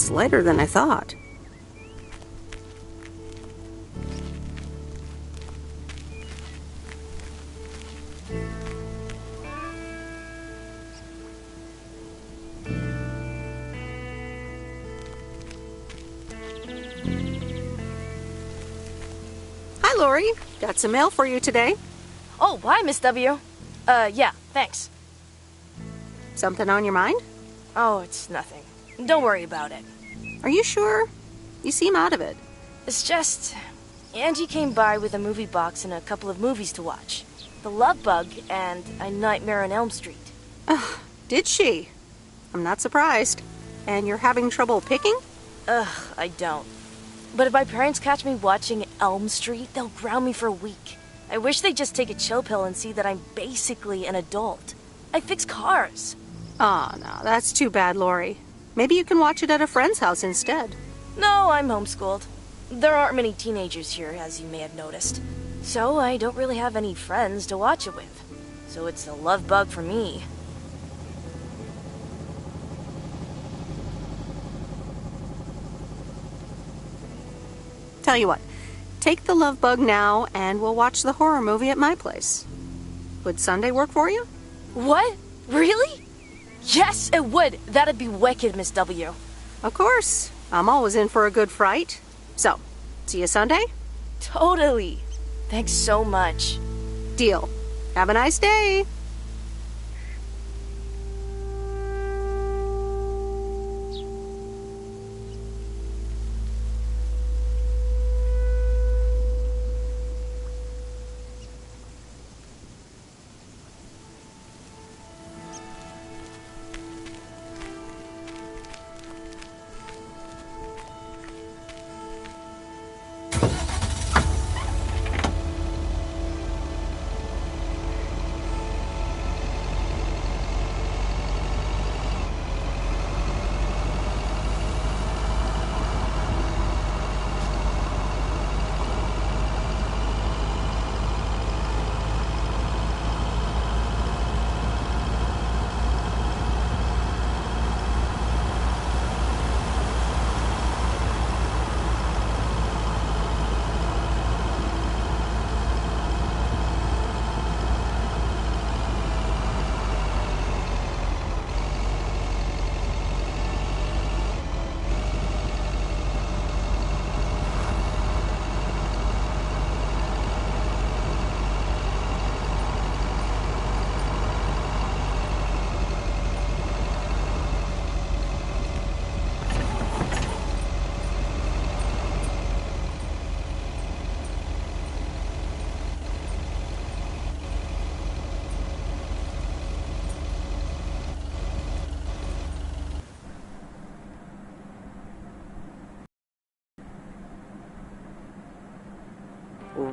It's lighter than I thought. Hi, Lori. Got some mail for you today. Oh, hi, Miss W. Yeah, thanks. Something on your mind? Oh, it's nothing. Don't worry about it. Are you sure? You seem out of it. It's just... Angie came by with a movie box and a couple of movies to watch. The Love Bug and A Nightmare on Elm Street. Did she? I'm not surprised. And you're having trouble picking? I don't. But if my parents catch me watching Elm Street, they'll ground me for a week. I wish they'd just take a chill pill and see that I'm basically an adult. I fix cars. Oh, no, that's too bad, Lori. Maybe you can watch it at a friend's house instead. No, I'm homeschooled. There aren't many teenagers here, as you may have noticed. So I don't really have any friends to watch it with. So it's a love bug for me. Tell you what, take the love bug now and we'll watch the horror movie at my place. Would Sunday work for you? What? Really? Yes, it would. That'd be wicked, Miss W. Of course. I'm always in for a good fright. So, see you Sunday? Totally. Thanks so much. Deal. Have a nice day.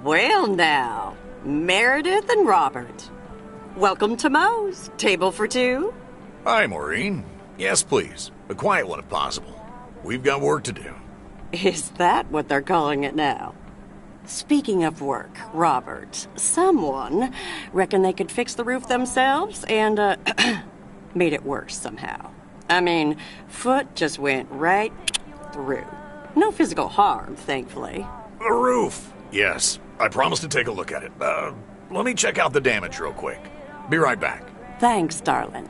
Well now, Meredith and Robert. Welcome to Moe's. Table for two? Hi, Maureen. Yes, please. A quiet one if possible. We've got work to do. Is that what they're calling it now? Speaking of work, Robert, someone reckoned they could fix the roof themselves and, made it worse somehow. I mean, foot just went right through. No physical harm, thankfully. The roof! Yes, I promised to take a look at it. Let me check out the damage real quick. Be right back. Thanks, darling.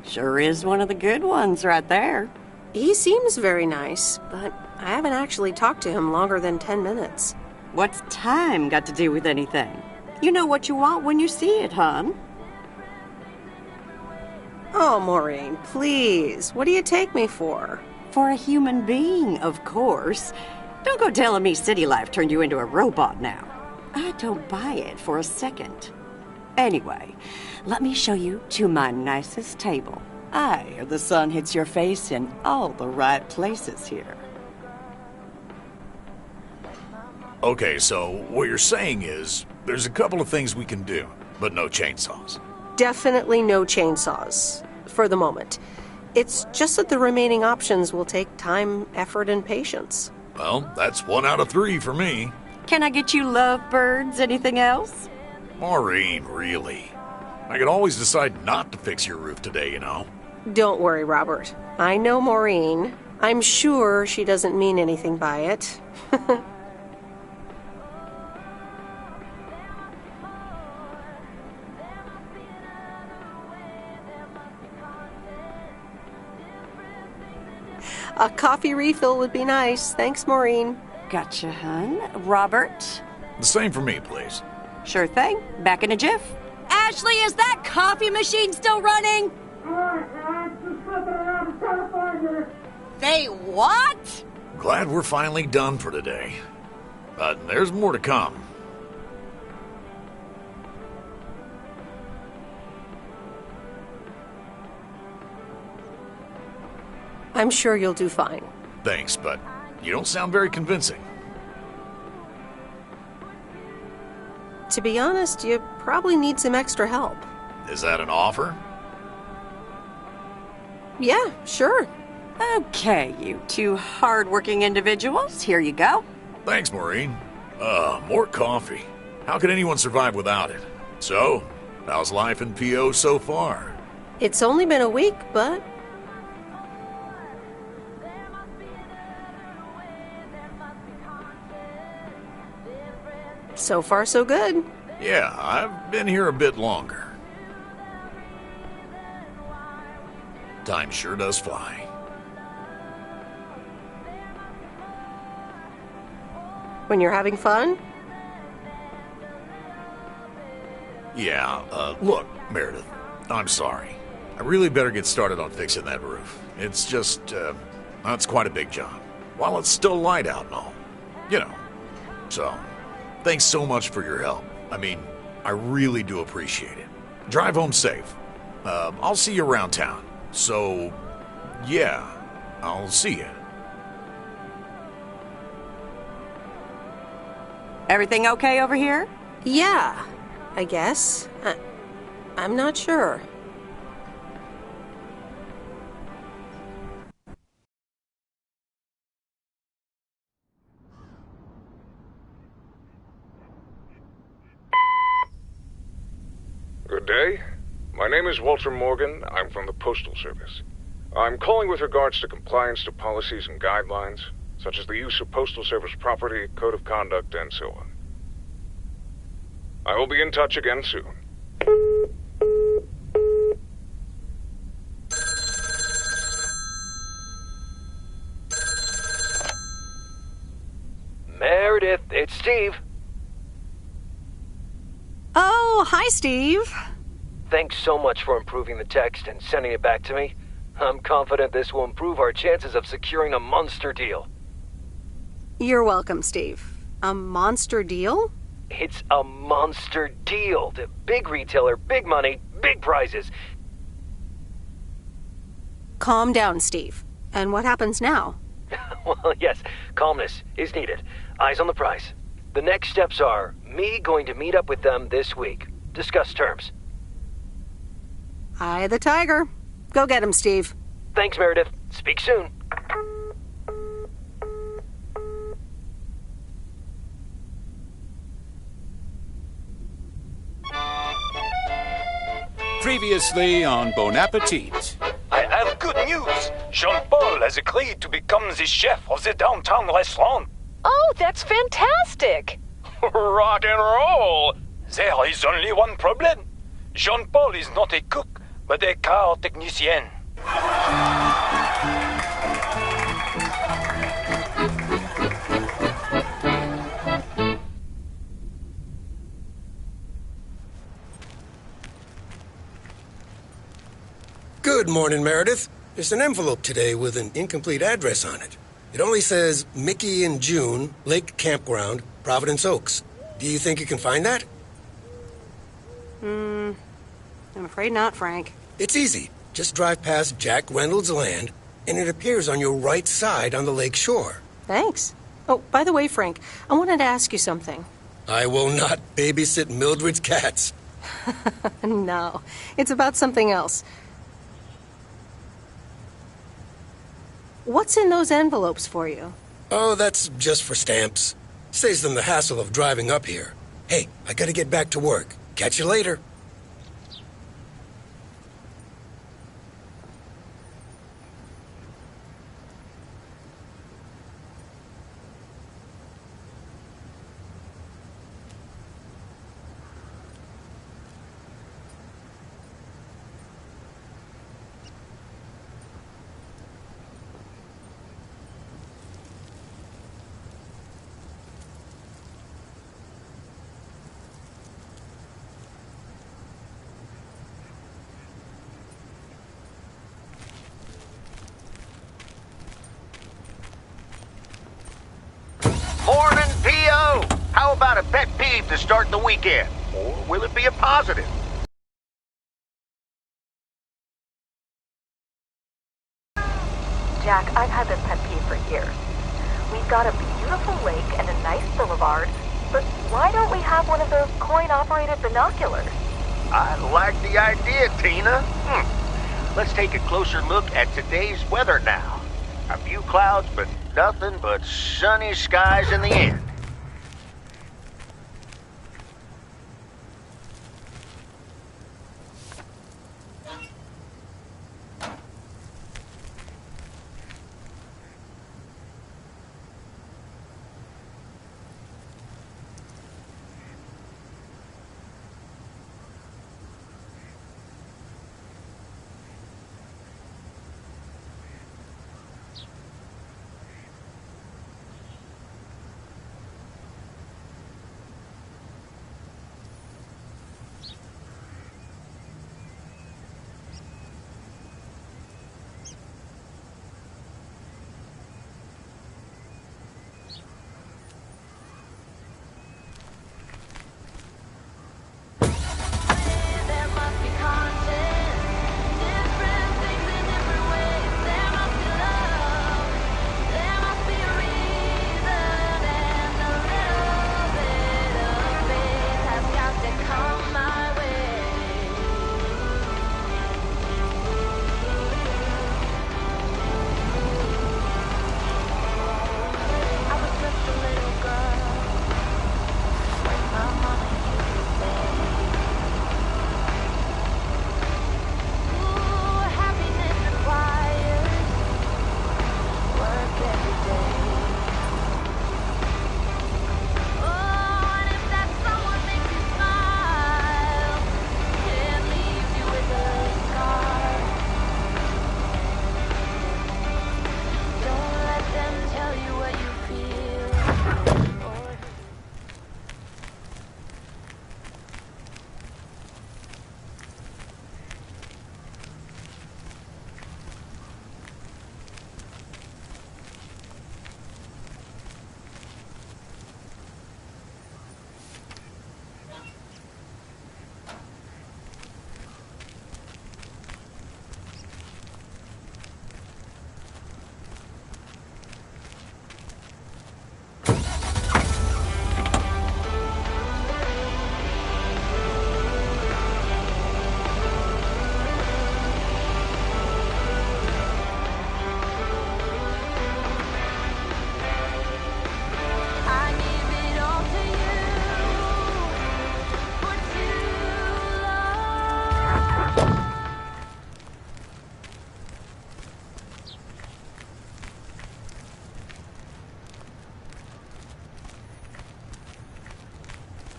Sure is one of the good ones right there. He seems very nice, but I haven't actually talked to him longer than 10 minutes. What's time got to do with anything? You know what you want when you see it, hon. Oh, Maureen, please. What do you take me for? For a human being, of course. Don't go telling me city life turned you into a robot now. I don't buy it for a second. Anyway, let me show you to my nicest table. The sun hits your face in all the right places here. Okay, so what you're saying is there's a couple of things we can do, but no chainsaws. Definitely no chainsaws, for the moment. It's just that the remaining options will take time, effort, and patience. Well, that's 1 out of 3 for me. Can I get you lovebirds? Anything else? Maureen, really? I could always decide not to fix your roof today, you know. Don't worry, Robert. I know Maureen. I'm sure she doesn't mean anything by it. A coffee refill would be nice. Thanks, Maureen. Gotcha, hun. Robert? The same for me, please. Sure thing. Back in a jiff. Ashley, is that coffee machine still running? They what? Glad we're finally done for today. But there's more to come. I'm sure you'll do fine. Thanks, but you don't sound very convincing. To be honest, you probably need some extra help. Is that an offer? Yeah, sure. Okay, you two hard-working individuals. Here you go. Thanks, Maureen. More coffee. How could anyone survive without it? So, how's life in PO so far? It's only been a week, but so far so good. Yeah, I've been here a bit longer. Time sure does fly. When you're having fun? Yeah, look, Meredith, I'm sorry. I really better get started on fixing that roof. It's just, it's quite a big job. While it's still light out and all. You know. So, thanks so much for your help. I mean, I really do appreciate it. Drive home safe. I'll see you around town. So, yeah, I'll see you. Everything okay over here? Yeah, I guess. I'm not sure. Good day. My name is Walter Morgan. I'm from the Postal Service. I'm calling with regards to compliance to policies and guidelines, such as the use of Postal Service property, code of conduct, and so on. I will be in touch again soon. Meredith, it's Steve. Oh, hi, Steve. Thanks so much for improving the text and sending it back to me. I'm confident this will improve our chances of securing a monster deal. You're welcome, Steve. A monster deal? It's a monster deal. The big retailer, big money, big prizes. Calm down, Steve. And what happens now? Well, yes, calmness is needed. Eyes on the prize. The next steps are me going to meet up with them this week. Discuss terms. Eye the tiger. Go get him, Steve. Thanks, Meredith. Speak soon. Previously on Bon Appetit. I have good news. Jean-Paul has agreed to become the chef of the downtown restaurant. Oh, that's fantastic! Rock and roll! There is only one problem. Jean-Paul is not a cook, but a car technician. Good morning, Meredith. There's an envelope today with an incomplete address on it. It only says Mickey and June, Lake Campground, Providence Oaks. Do you think you can find that? I'm afraid not, Frank. It's easy. Just drive past Jack Reynolds' land, and it appears on your right side on the lake shore. Thanks. Oh, by the way, Frank, I wanted to ask you something. I will not babysit Mildred's cats. No, it's about something else. What's in those envelopes for you? Oh, that's just for stamps. Saves them the hassle of driving up here. Hey, I gotta get back to work. Catch you later. How about a pet peeve to start the weekend? Or will it be a positive? Jack, I've had this pet peeve for years. We've got a beautiful lake and a nice boulevard, but why don't we have one of those coin-operated binoculars? I like the idea, Tina. Let's take a closer look at today's weather now. A few clouds, but nothing but sunny skies in the end.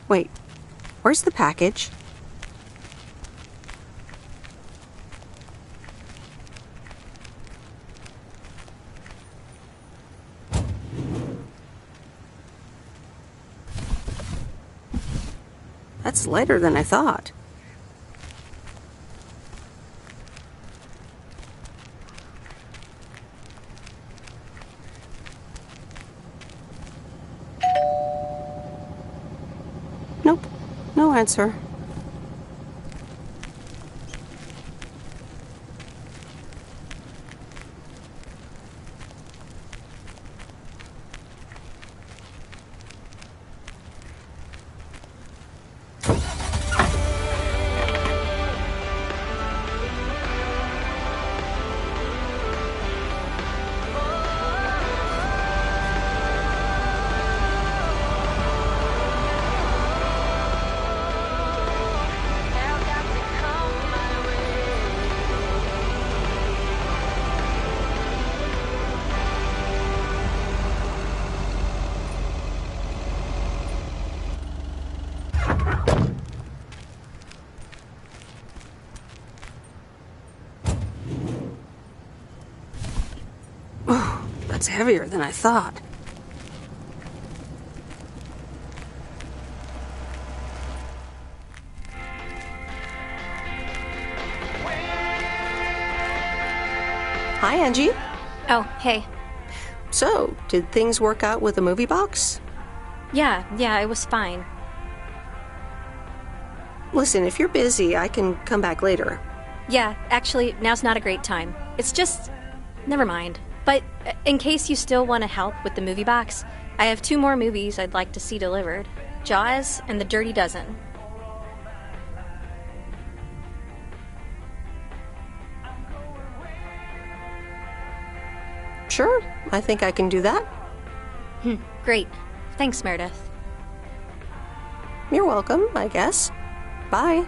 Wait, where's the package? That's lighter than I thought. Nope, no answer. It's heavier than I thought. Hi, Angie. Oh, hey. So, did things work out with the movie box? Yeah, it was fine. Listen, if you're busy, I can come back later. Yeah, actually, now's not a great time. It's just... never mind. But in case you still want to help with the movie box, I have 2 more movies I'd like to see delivered. Jaws and The Dirty Dozen. Sure, I think I can do that. Great. Thanks, Meredith. You're welcome, I guess. Bye.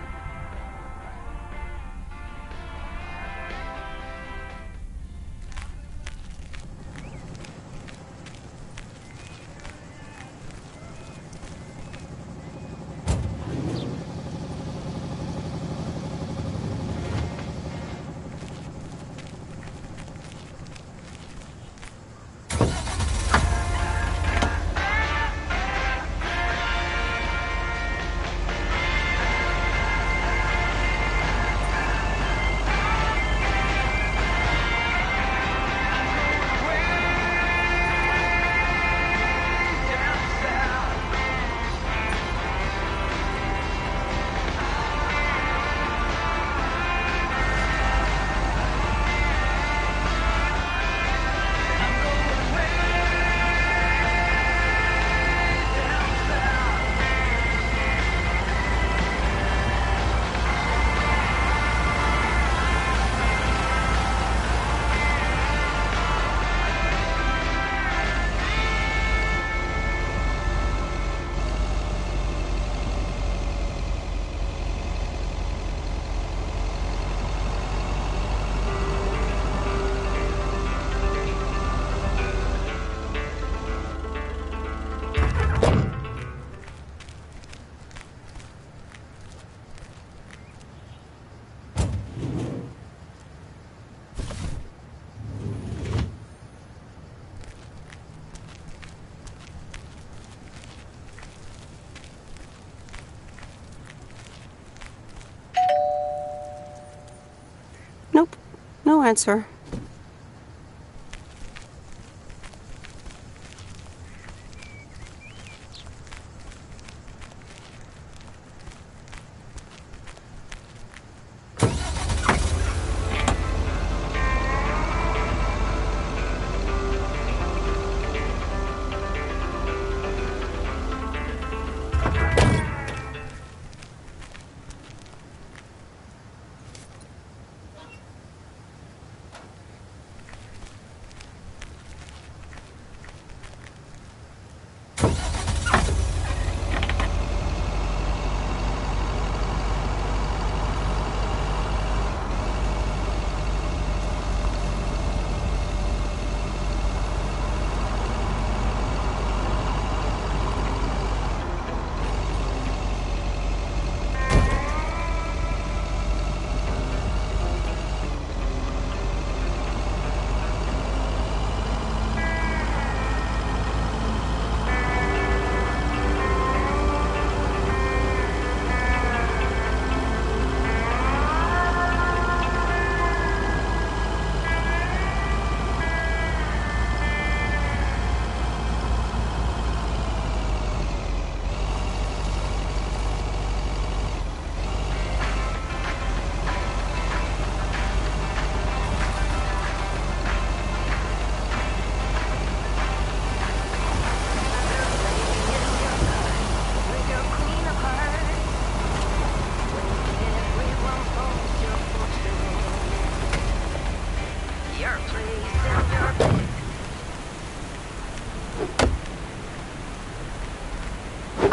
Nope, no answer.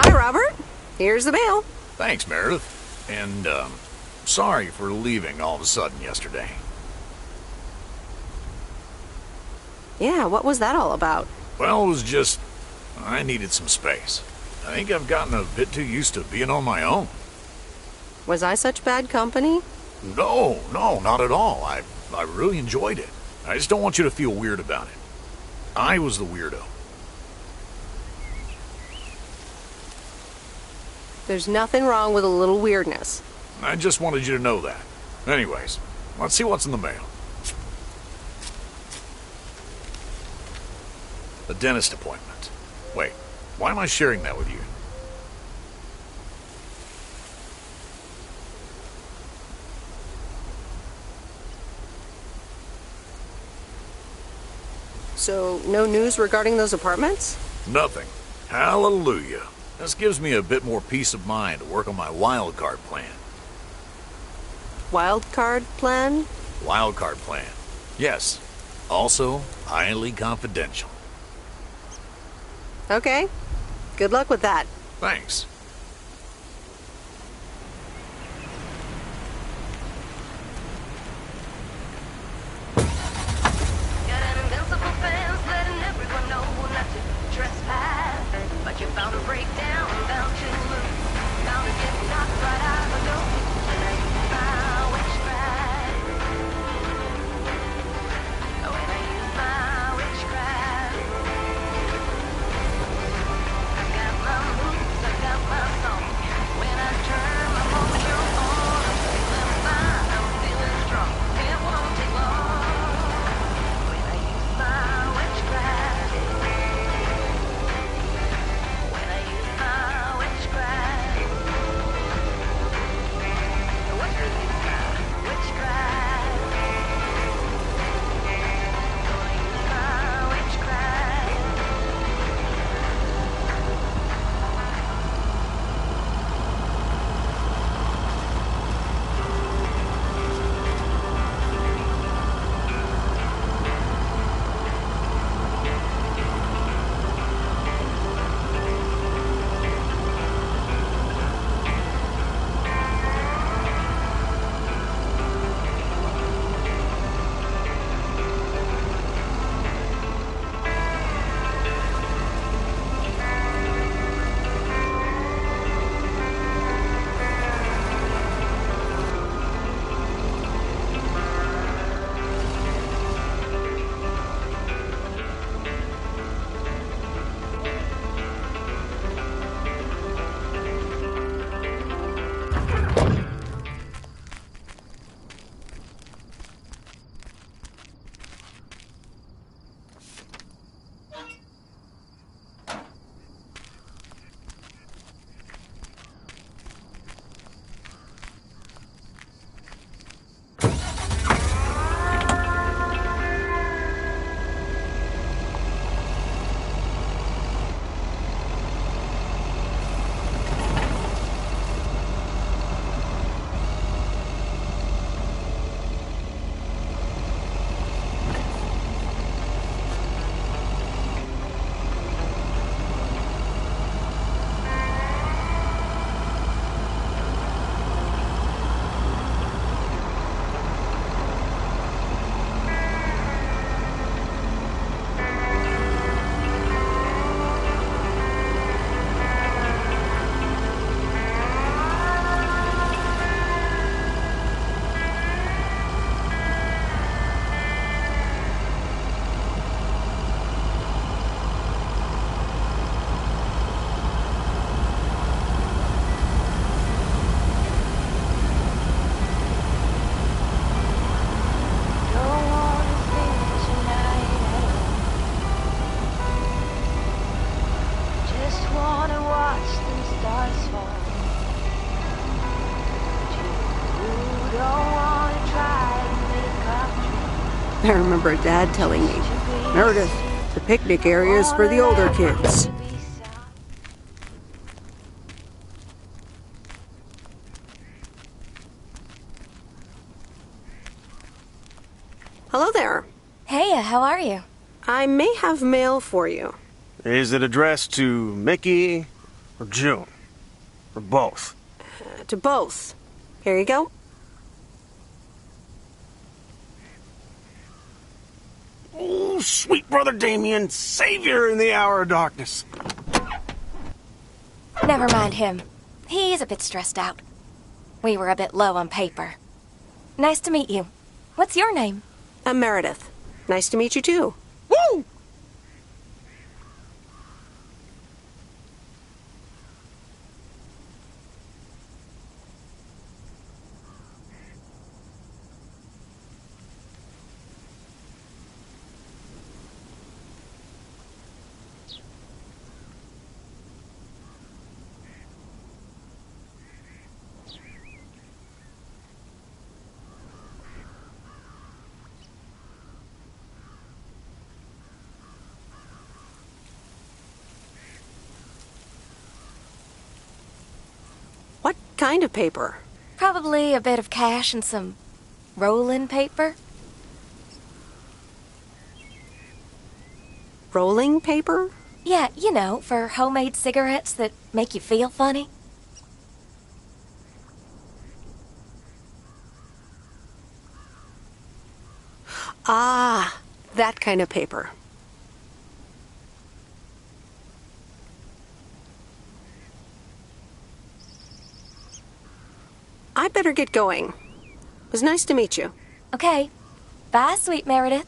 Hi, Robert. Here's the mail. Thanks, Meredith. And, sorry for leaving all of a sudden yesterday. Yeah, what was that all about? Well, it was just... I needed some space. I think I've gotten a bit too used to being on my own. Was I such bad company? No, not at all. I really enjoyed it. I just don't want you to feel weird about it. I was the weirdo. There's nothing wrong with a little weirdness. I just wanted you to know that. Anyways, let's see what's in the mail. A dentist appointment. Wait, Why am I sharing that with you? So, no news regarding those apartments? Nothing. Hallelujah. This gives me a bit more peace of mind to work on my wild card plan. Wild card plan? Wild card plan. Yes. Also, highly confidential. Okay. Good luck with that. Thanks. I remember Dad telling me, Meredith, the picnic area is for the older kids. Hello there. Hey, how are you? I may have mail for you. Is it addressed to Mickey or June? Or both? To both. Here you go. Oh, sweet brother Damien, savior in the hour of darkness. Never mind him. He's a bit stressed out. We were a bit low on paper. Nice to meet you. What's your name? I'm Meredith. Nice to meet you too. Woo! kind of paper? Probably a bit of cash and some rolling paper. Rolling paper? Yeah, you know, for homemade cigarettes that make you feel funny. Ah, that kind of paper. I better get going. It was nice to meet you. Okay. Bye, sweet Meredith.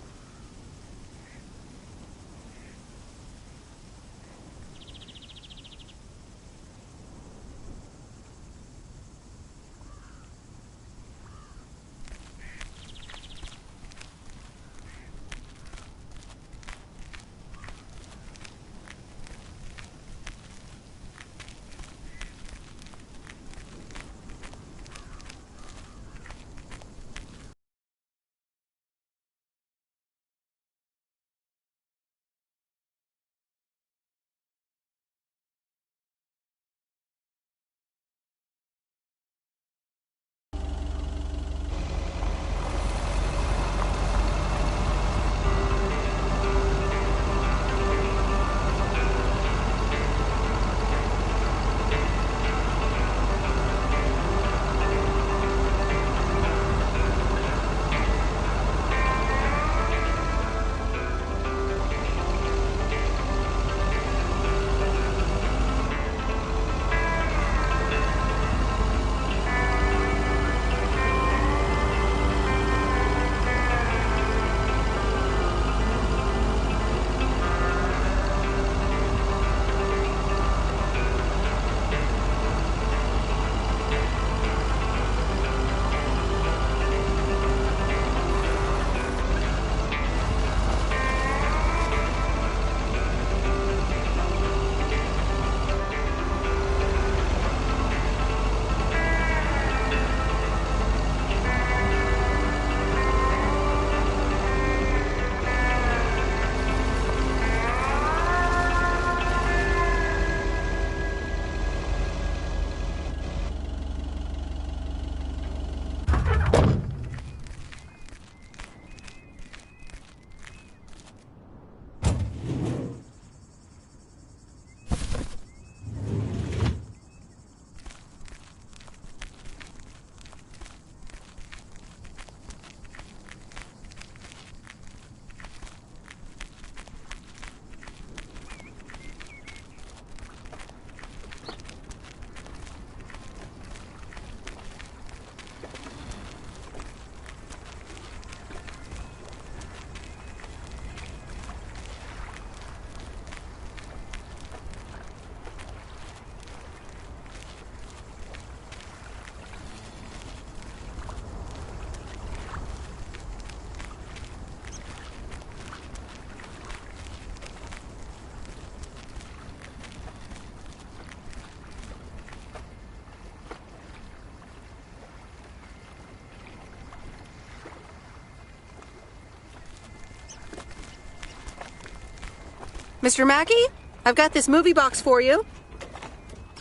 Mr. Mackey, I've got this movie box for you.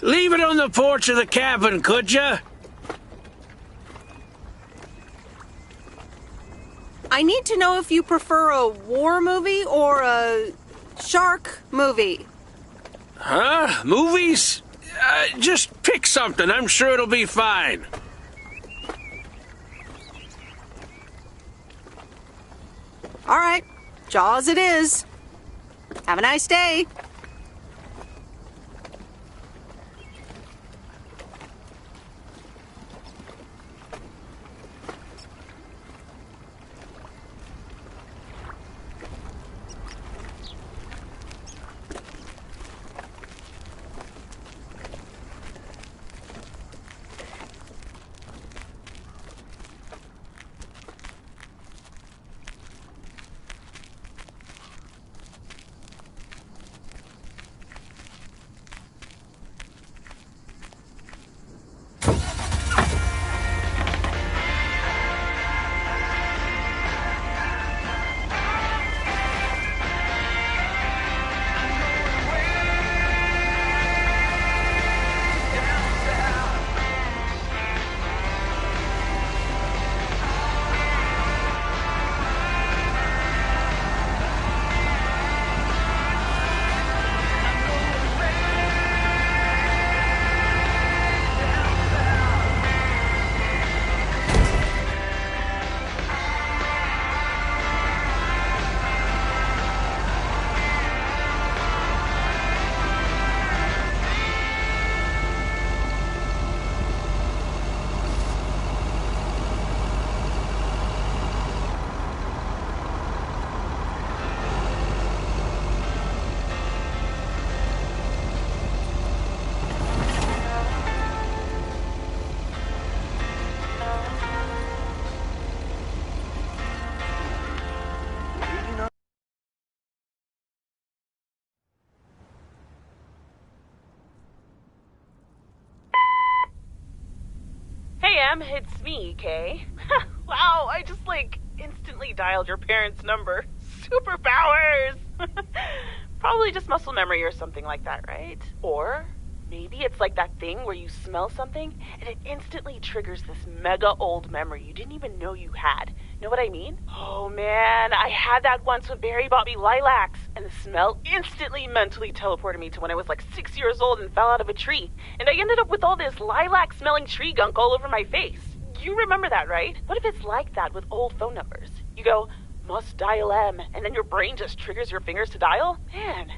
Leave it on the porch of the cabin, could ya? I need to know if you prefer a war movie or a shark movie. Huh? Movies? Just pick something. I'm sure it'll be fine. All right, Jaws it is. Have a nice day. Sam, it's me, Kay. Wow, I just, instantly dialed your parents' number. Superpowers! Probably just muscle memory or something like that, right? Or maybe it's like that thing where you smell something and it instantly triggers this mega old memory you didn't even know you had. Know what I mean? Oh man, I had that once when Barry bought me lilacs, and the smell instantly mentally teleported me to when I was 6 years old and fell out of a tree. And I ended up with all this lilac-smelling tree gunk all over my face. You remember that, right? What if it's like that with old phone numbers? You go, must dial M, and then your brain just triggers your fingers to dial? Man.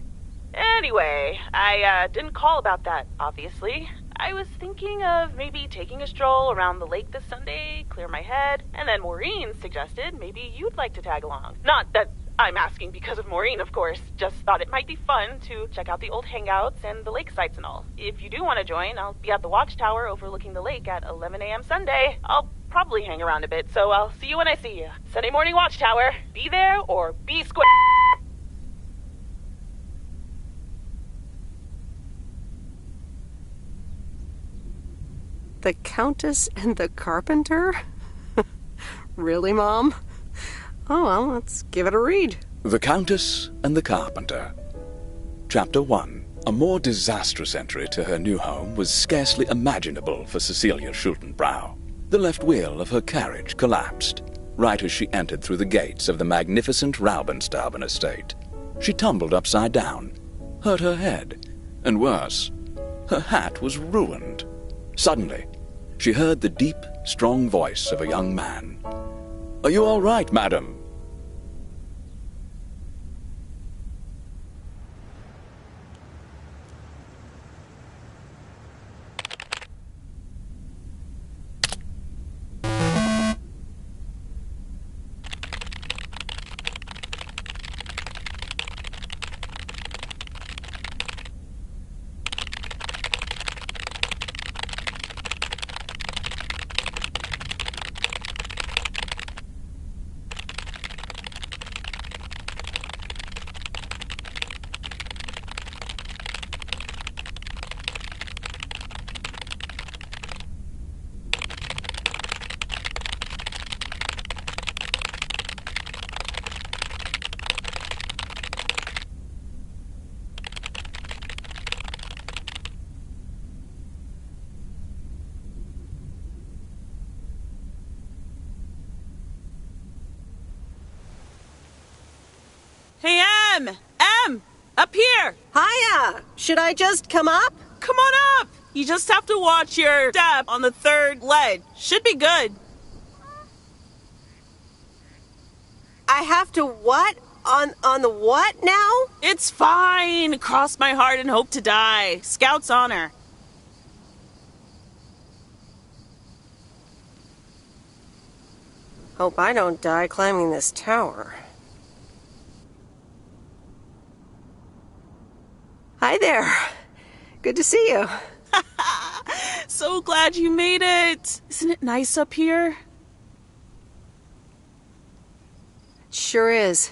Anyway, I didn't call about that, obviously. I was thinking of maybe taking a stroll around the lake this Sunday, clear my head, and then Maureen suggested maybe you'd like to tag along. Not that I'm asking because of Maureen, of course, just thought it might be fun to check out the old hangouts and the lake sites and all. If you do want to join, I'll be at the watchtower overlooking the lake at 11 a.m. Sunday. I'll probably hang around a bit, so I'll see you when I see you. Sunday morning watchtower. Be there or be square. The Countess and the Carpenter? Really, Mom? Oh, well, let's give it a read. The Countess and the Carpenter. Chapter 1. A more disastrous entry to her new home was scarcely imaginable for Cecilia Schultenbrow. The left wheel of her carriage collapsed, right as she entered through the gates of the magnificent Raubenstaben estate. She tumbled upside down, hurt her head, and worse, her hat was ruined. Suddenly, she heard the deep, strong voice of a young man. "Are you all right, madam?" Hey, M! Up here! Hiya! Should I just come up? Come on up! You just have to watch your step on the third ledge. Should be good. I have to what? On the what now? It's fine. Cross my heart and hope to die. Scout's honor. Hope I don't die climbing this tower. Hi there. Good to see you. So glad you made it. Isn't it nice up here? It sure is.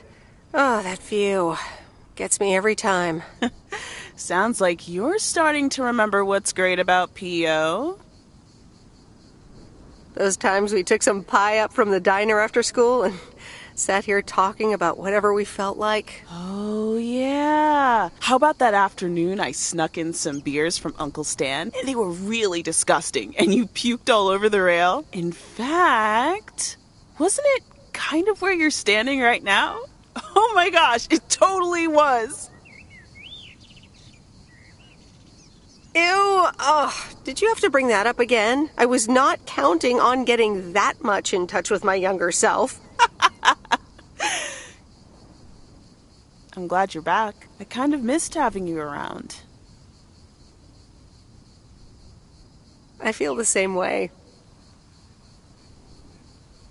Oh, that view. Gets me every time. Sounds like you're starting to remember what's great about P.O. Those times we took some pie up from the diner after school and sat here talking about whatever we felt like. Oh, yeah. How about that afternoon I snuck in some beers from Uncle Stan, and they were really disgusting, and you puked all over the rail? In fact, wasn't it kind of where you're standing right now? Oh my gosh, it totally was. Ew, oh, did you have to bring that up again? I was not counting on getting that much in touch with my younger self. I'm glad you're back. I kind of missed having you around. I feel the same way.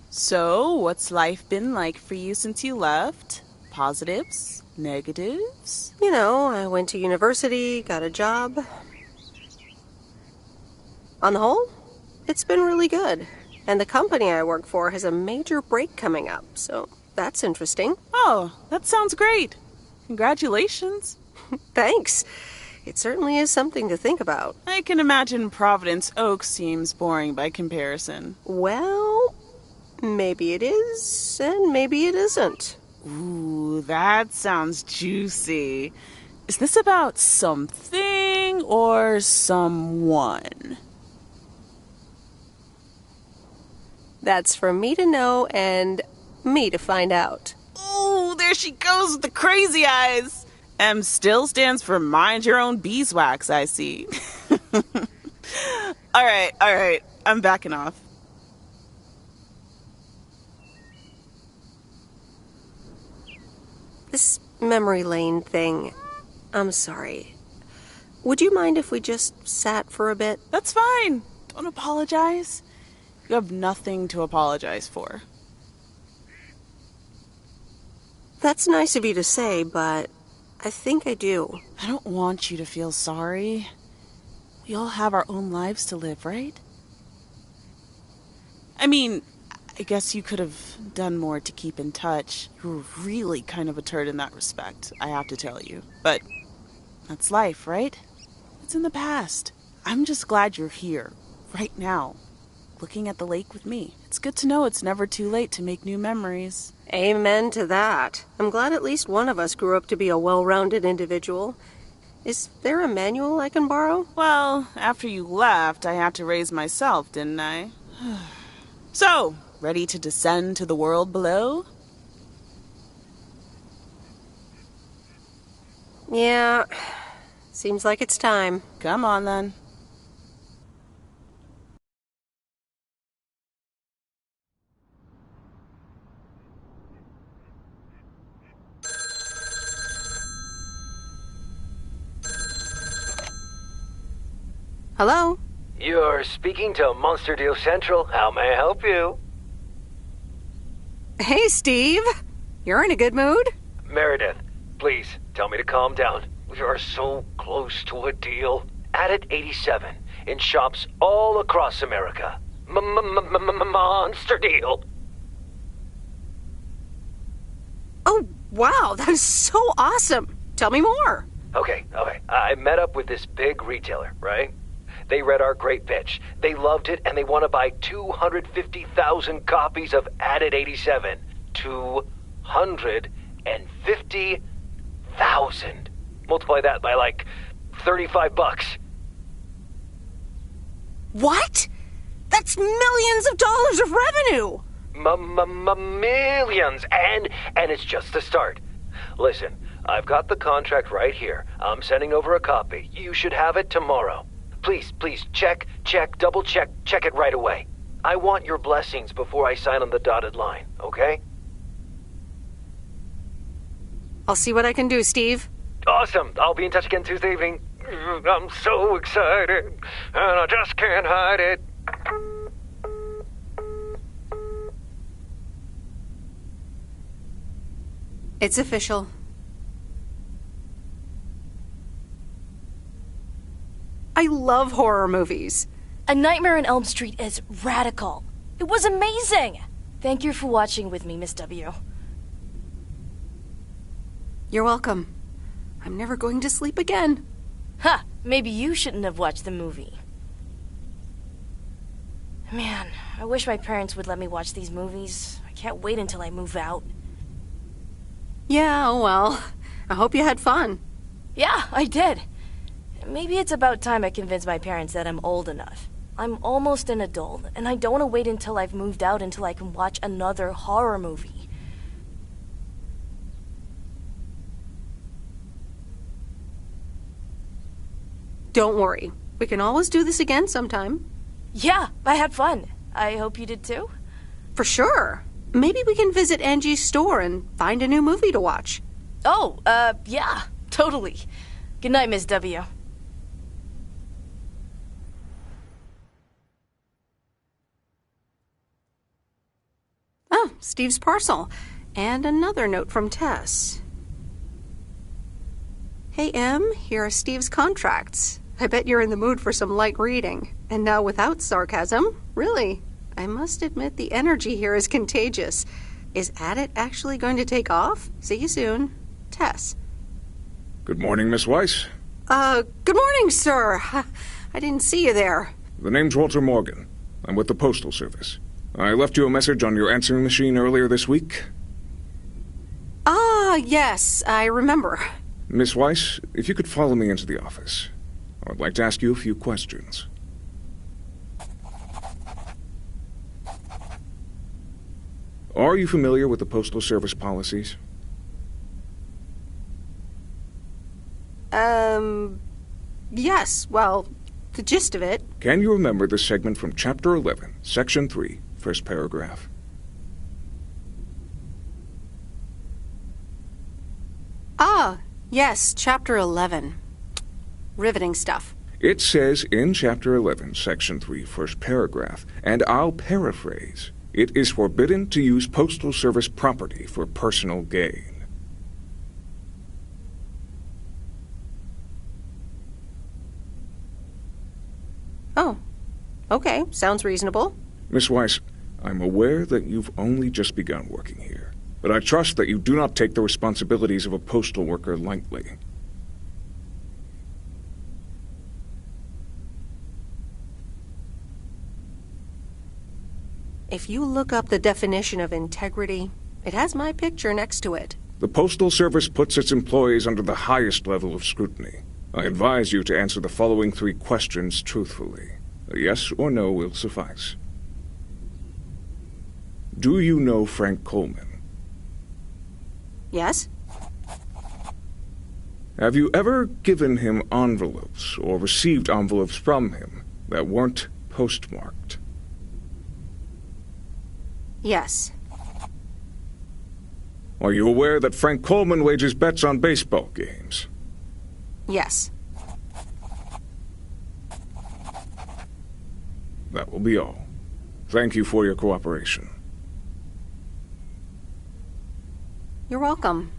So, what's life been like for you since you left? Positives? Negatives? You know, I went to university, got a job. On the whole, it's been really good. And the company I work for has a major break coming up, so that's interesting. Oh, that sounds great. Congratulations. Thanks. it certainly is something to think about. I can imagine Providence Oaks seems boring by comparison. Well, maybe it is, and maybe it isn't. Ooh, that sounds juicy. Is this about something or someone? That's for me to know and me to find out. Ooh, there she goes with the crazy eyes. M still stands for mind your own beeswax, I see. All right. I'm backing off. This memory lane thing, I'm sorry. Would you mind if we just sat for a bit? That's fine. Don't apologize. You have nothing to apologize for. That's nice of you to say, but I think I do. I don't want you to feel sorry. We all have our own lives to live, right? I mean, I guess you could have done more to keep in touch. You were really kind of a turd in that respect, I have to tell you. But that's life, right? It's in the past. I'm just glad you're here, right now, looking at the lake with me. It's good to know it's never too late to make new memories. Amen to that. I'm glad at least one of us grew up to be a well-rounded individual. Is there a manual I can borrow? Well, after you left, I had to raise myself, didn't I? So, ready to descend to the world below? Yeah, seems like it's time. Come on, then. Hello? You're speaking to Monster Deal Central. How may I help you? Hey, Steve. You're in a good mood? Meredith, please tell me to calm down. We are so close to a deal. Added 87 in shops all across America. Monster Deal. Oh, wow, that is so awesome. Tell me more. Okay. I met up with this big retailer, right? They read our great pitch. They loved it, and they want to buy 250,000 copies of Added 87. 250,000. Multiply that by like $35. What? That's millions of dollars of revenue. Millions, and it's just the start. Listen, I've got the contract right here. I'm sending over a copy. You should have it tomorrow. Please, check, double check it right away. I want your blessings before I sign on the dotted line, okay? I'll see what I can do, Steve. Awesome. I'll be in touch again Tuesday evening. I'm so excited, and I just can't hide it. It's official. I love horror movies. A Nightmare on Elm Street is radical. It was amazing. Thank you for watching with me, Miss W. You're welcome. I'm never going to sleep again. Ha! Maybe you shouldn't have watched the movie. Man, I wish my parents would let me watch these movies. I can't wait until I move out. Yeah, oh well. I hope you had fun. Yeah, I did. Maybe it's about time I convince my parents that I'm old enough. I'm almost an adult, and I don't want to wait until I've moved out until I can watch another horror movie. Don't worry. We can always do this again sometime. Yeah, I had fun. I hope you did too. For sure. Maybe we can visit Angie's store and find a new movie to watch. Oh, yeah, totally. Good night, Miss W. Oh, Steve's parcel. And another note from Tess. Hey, Em, here are Steve's contracts. I bet you're in the mood for some light reading. And now without sarcasm, really. I must admit the energy here is contagious. Is Addit actually going to take off? See you soon. Tess. Good morning, Miss Weiss. Good morning, sir. I didn't see you there. The name's Walter Morgan. I'm with the Postal Service. I left you a message on your answering machine earlier this week. Ah, yes, I remember. Miss Weiss, if you could follow me into the office. I would like to ask you a few questions. Are you familiar with the Postal Service policies? Yes, well, the gist of it. Can you remember the segment from Chapter 11, Section 3, first paragraph? Ah, yes, Chapter 11. Riveting stuff. It says in Chapter 11, Section 3, first paragraph, and I'll paraphrase, it is forbidden to use Postal Service property for personal gain. Oh, okay, sounds reasonable. Miss Weiss, I'm aware that you've only just begun working here, but I trust that you do not take the responsibilities of a postal worker lightly. If you look up the definition of integrity, it has my picture next to it. The Postal Service puts its employees under the highest level of scrutiny. I advise you to answer the following 3 questions truthfully. A yes or no will suffice. Do you know Frank Coleman? Yes? Have you ever given him envelopes or received envelopes from him that weren't postmarked? Yes. Are you aware that Frank Coleman wages bets on baseball games? Yes. That will be all. Thank you for your cooperation. You're welcome.